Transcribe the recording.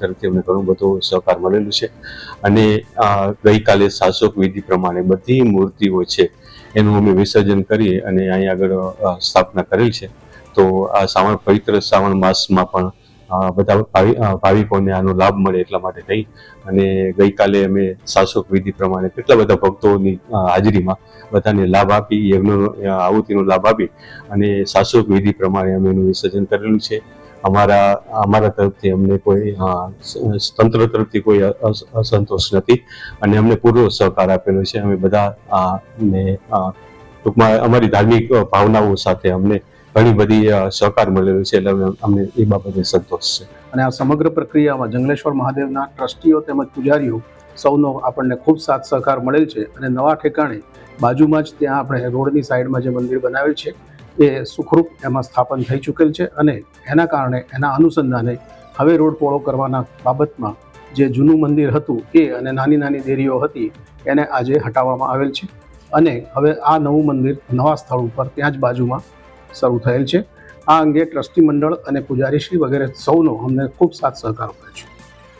તરફથી અમને ઘણો બધો સહકાર મળેલો છે અને ગઈકાલે શાસક વિધિ પ્રમાણે બધી મૂર્તિઓ છે એનું અમે વિસર્જન કરી અને અહીં આગળ સ્થાપના કરેલ છે. તો આ પવિત્ર શ્રાવણ માસમાં પણ બધા ભાવિકોને આનો લાભ મળે એટલા માટે થઈ અને ગઈકાલે અમે શાસક વિધિ પ્રમાણે કેટલા બધા ભક્તોની હાજરીમાં બધાને લાભ આપી, યજ્ઞનો આહુતિનો લાભ આપી અને શાસક વિધિ પ્રમાણે અમે એનું વિસર્જન કરેલું છે. અમારા તરફથી અમને કોઈ તંત્ર તરફથી કોઈ અસંતોષ નથી અને અમને પૂરો સહકાર આપેલો છે. અમે બધા ને ટૂંકમાં અમારી ધાર્મિક ભાવનાઓ સાથે અમને ઘણી બધી સહકાર મળેલો છે, એટલે અમને એ બાબતે સંતોષ છે. અને આ સમગ્ર પ્રક્રિયામાં જંગલેશ્વર મહાદેવના ટ્રસ્ટીઓ તેમજ પૂજારીઓ સૌનો આપણને ખૂબ સાથ સહકાર મળેલ છે અને નવા ઠેકાણે બાજુમાં જ ત્યાં આપણે રોડની સાઈડમાં જે મંદિર બનાવેલ છે એ સુખરૂપ એમાં સ્થાપન થઈ ચૂકેલ છે અને એના કારણે એના અનુસંધાને હવે રોડ પહોળો કરવાના બાબતમાં જે જૂનું મંદિર હતું એ અને નાની નાની દેરીઓ હતી એને આજે હટાવવામાં આવેલ છે અને હવે આ નવું મંદિર નવા સ્થળ ઉપર ત્યાં જ બાજુમાં શરૂ થયેલ છે. આ અંગે ટ્રસ્ટી મંડળ અને પૂજારીશ્રી વગેરે સૌનો અમને ખૂબ સાથ સહકાર મળે છે.